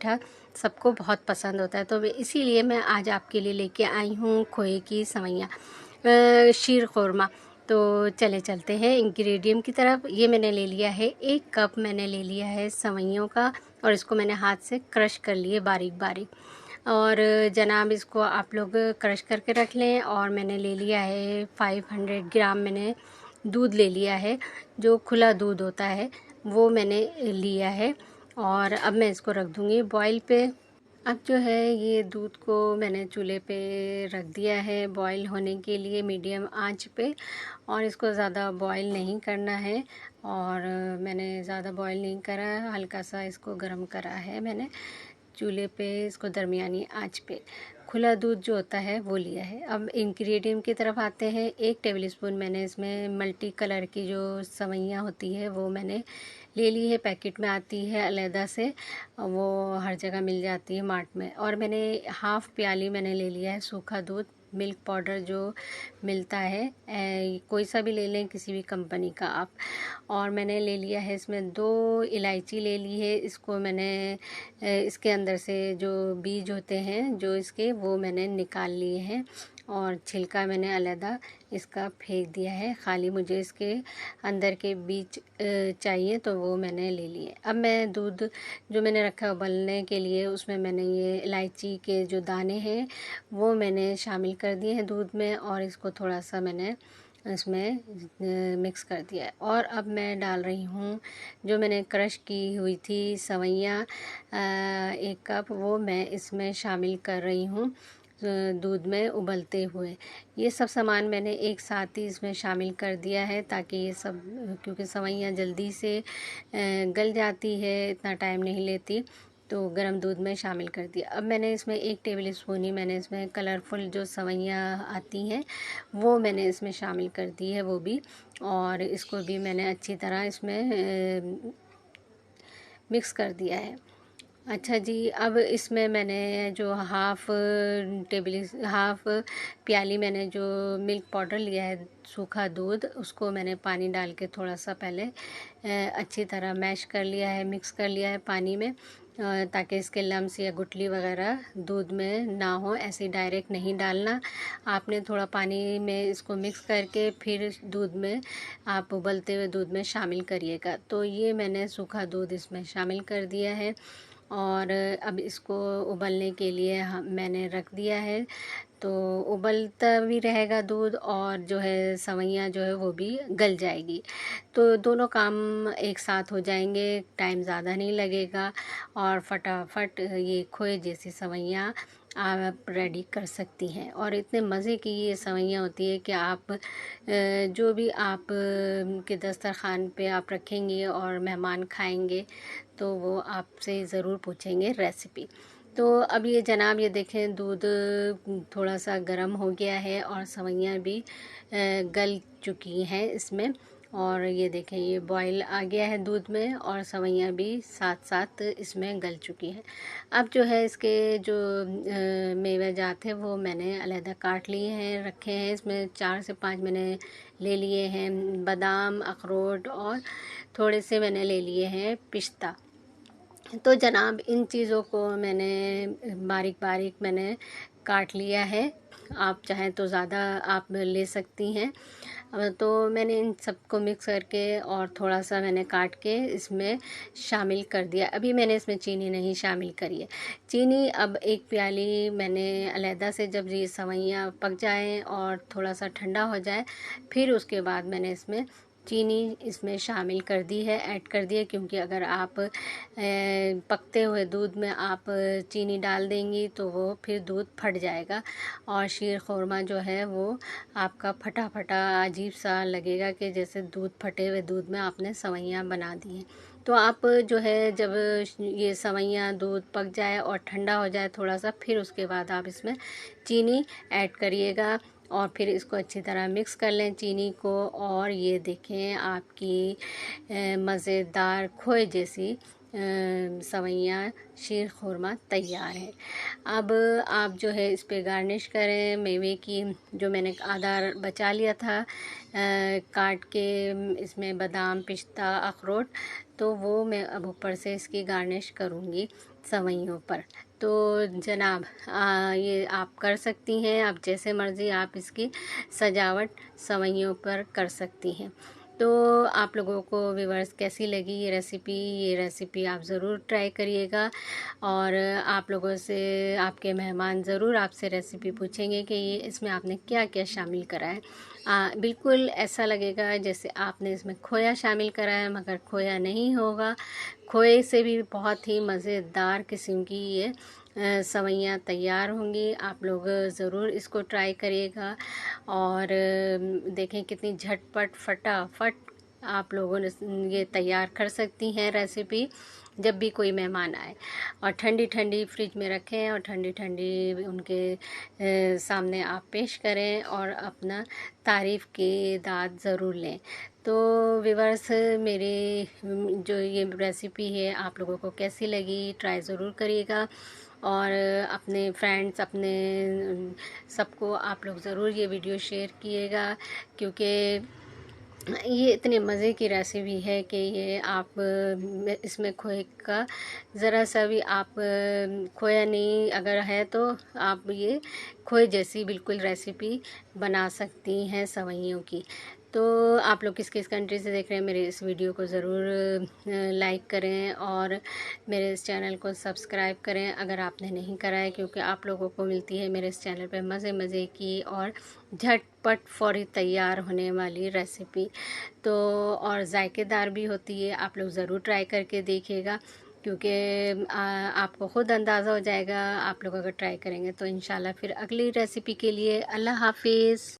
मीठा सबको बहुत पसंद होता है, तो इसीलिए मैं आज आपके लिए लेके आई हूँ खोए की सवैयाँ, शीर खुरमा। तो चले चलते हैं इंग्रेडिएंट की तरफ। ये मैंने ले लिया है 1 कप मैंने ले लिया है सवैयों का, और इसको मैंने हाथ से क्रश कर लिए बारीक बारीक। और जनाब इसको आप लोग क्रश करके रख लें। और मैंने ले लिया है 500 ग्राम मैंने दूध ले लिया है, जो खुला दूध होता है वो मैंने लिया है। और अब मैं इसको रख दूँगी बॉयल पे। अब जो है ये दूध को मैंने चूल्हे पे रख दिया है बॉईल होने के लिए मीडियम आंच पे, और इसको ज़्यादा बॉईल नहीं करना है। और मैंने ज़्यादा बॉईल नहीं करा है, हल्का सा इसको गर्म करा है मैंने चूल्हे पे, इसको दरमियानी आंच पे। खुला दूध जो होता है वो लिया है। अब इंग्रेडिएंट की तरफ आते हैं। 1 टेबलस्पून मैंने इसमें मल्टी कलर की जो सवैयाँ होती है वो मैंने ले ली है। पैकेट में आती है अलहदा से, वो हर जगह मिल जाती है मार्ट में। और मैंने हाफ़ प्याली मैंने ले लिया है सूखा दूध, मिल्क पाउडर जो मिलता है, कोई सा भी ले लें किसी भी कंपनी का आप। और मैंने ले लिया है इसमें 2 इलायची ले ली है। इसको मैंने इसके अंदर से जो बीज होते हैं जो इसके, वो मैंने निकाल लिए हैं, और छिलका मैंने अलहदा इसका फेंक दिया है। खाली मुझे इसके अंदर के बीज चाहिए, तो वो मैंने ले लिए। अब मैं दूध जो मैंने रखा है उबलने के लिए, उसमें मैंने ये इलायची के जो दाने हैं वो मैंने शामिल कर दिए हैं दूध में, और इसको थोड़ा सा मैंने इसमें मिक्स कर दिया है। और अब मैं डाल रही हूँ जो मैंने क्रश की हुई थी सवैयाँ, 1 कप, वो मैं इसमें शामिल कर रही हूँ दूध में उबलते हुए। ये सब सामान मैंने एक साथ ही इसमें शामिल कर दिया है, ताकि ये सब, क्योंकि सवैयाँ जल्दी से गल जाती है, इतना टाइम नहीं लेती, तो गर्म दूध में शामिल कर दिया। अब मैंने इसमें 1 टेबलस्पून ही मैंने इसमें कलरफुल जो सवैयाँ आती हैं वो मैंने इसमें शामिल कर दी है वो भी, और इसको भी मैंने अच्छी तरह इसमें मिक्स कर दिया है। अच्छा जी, अब इसमें मैंने जो हाफ़ प्याली मैंने जो मिल्क पाउडर लिया है सूखा दूध, उसको मैंने पानी डाल के थोड़ा सा पहले अच्छी तरह मैश कर लिया है, मिक्स कर लिया है पानी में, ताकि इसके लम्स या गुठली वगैरह दूध में ना हो। ऐसे डायरेक्ट नहीं डालना, आपने थोड़ा पानी में इसको मिक्स करके फिर दूध में आप उबलते हुए दूध में शामिल करिएगा। तो ये मैंने सूखा दूध इसमें शामिल कर दिया है, और अब इसको उबलने के लिए मैंने रख दिया है। तो उबलता भी रहेगा दूध, और जो है सवैयाँ जो है वो भी गल जाएगी, तो दोनों काम एक साथ हो जाएंगे, टाइम ज़्यादा नहीं लगेगा, और फटाफट ये खोए जैसी सवैयाँ आप रेडी कर सकती हैं। और इतने मज़े की ये सवैयाँ होती है कि आप जो भी आप के दस्तरखान पे आप रखेंगे और मेहमान खाएंगे तो वो आपसे ज़रूर पूछेंगे रेसिपी। तो अब ये जनाब ये देखें दूध थोड़ा सा गर्म हो गया है, और सवैयाँ भी गल चुकी हैं इसमें, और ये देखें ये बॉईल आ गया है दूध में, और सवैयाँ भी साथ साथ इसमें गल चुकी हैं। अब जो है इसके जो मेवे जात हैं वो मैंने अलहदा काट लिए हैं, रखे हैं। इसमें 4 से 5 मैंने ले लिए हैं बादाम, अखरोट, और थोड़े से मैंने ले लिए हैं पिस्ता। तो जनाब इन चीज़ों को मैंने बारीक बारीक मैंने काट लिया है, आप चाहें तो ज़्यादा आप ले सकती हैं। तो मैंने इन सबको मिक्स करके और थोड़ा सा मैंने काट के इसमें शामिल कर दिया। अभी मैंने इसमें चीनी नहीं शामिल करी है। चीनी अब 1 प्याली मैंने अलहदा से, जब ये सवैयाँ पक जाएँ और थोड़ा सा ठंडा हो जाए, फिर उसके बाद मैंने इसमें चीनी इसमें शामिल कर दी है, ऐड कर दी है, क्योंकि अगर आप पकते हुए दूध में आप चीनी डाल देंगी तो वो फिर दूध फट जाएगा, और शीर खुरमा जो है वो आपका फटा फटा अजीब सा लगेगा कि जैसे दूध फटे हुए दूध में आपने सवैयाँ बना दी हैं। तो आप जो है जब ये सवैयाँ दूध पक जाए और ठंडा हो जाए थोड़ा सा, फिर उसके बाद आप इसमें चीनी ऐड करिएगा, और फिर इसको अच्छी तरह मिक्स कर लें चीनी को। और ये देखें आपकी मज़ेदार खोए जैसी सवैयाँ शीर खुरमा तैयार है। अब आप जो है इस पे गार्निश करें मेवे की, जो मैंने आधा बचा लिया था काट के, इसमें बादाम, पिस्ता, अखरोट, तो वो मैं अब ऊपर से इसकी गार्निश करूँगी। सवइयों पर। तो जनाब ये आप कर सकती हैं, आप जैसे मर्ज़ी आप इसकी सजावट सवइयों पर कर सकती हैं। तो आप लोगों को व्यूअर्स कैसी लगी ये रेसिपी आप ज़रूर ट्राई करिएगा। और आप लोगों से आपके मेहमान ज़रूर आपसे रेसिपी पूछेंगे कि ये इसमें आपने क्या क्या शामिल करा है। बिल्कुल ऐसा लगेगा जैसे आपने इसमें खोया शामिल करा है, मगर खोया नहीं होगा। खोए से भी बहुत ही मज़ेदार किस्म की ये सवइयाँ तैयार होंगी। आप लोग ज़रूर इसको ट्राई करिएगा और देखें कितनी झटपट फटाफट आप लोगों ने ये तैयार कर सकती हैं रेसिपी, जब भी कोई मेहमान आए। और ठंडी ठंडी फ्रिज में रखें और ठंडी ठंडी उनके सामने आप पेश करें और अपना तारीफ़ की दाद ज़रूर लें। तो व्यूअर्स मेरी जो ये रेसिपी है आप लोगों को कैसी लगी, ट्राई ज़रूर करिएगा। और अपने फ्रेंड्स सबको आप लोग ज़रूर ये वीडियो शेयर किएगा, क्योंकि ये इतने मज़े की रेसिपी है कि ये आप इसमें खोए का ज़रा सा भी आप खोया नहीं अगर है तो आप ये खोए जैसी बिल्कुल रेसिपी बना सकती हैं सवइयों की। तो आप लोग किस किस कंट्री से देख रहे हैं मेरे इस वीडियो को ज़रूर लाइक करें और मेरे इस चैनल को सब्सक्राइब करें अगर आपने नहीं करा है, क्योंकि आप लोगों को मिलती है मेरे इस चैनल पे मज़े मज़े की और झटपट फौरी तैयार होने वाली रेसिपी। तो और जायकेदार भी होती है, आप लोग ज़रूर ट्राई करके देखिएगा, क्योंकि आपको ख़ुद अंदाज़ा हो जाएगा आप लोग अगर ट्राई करेंगे तो। इंशाल्लाह फिर अगली रेसिपी के लिए अल्लाह हाफिज़।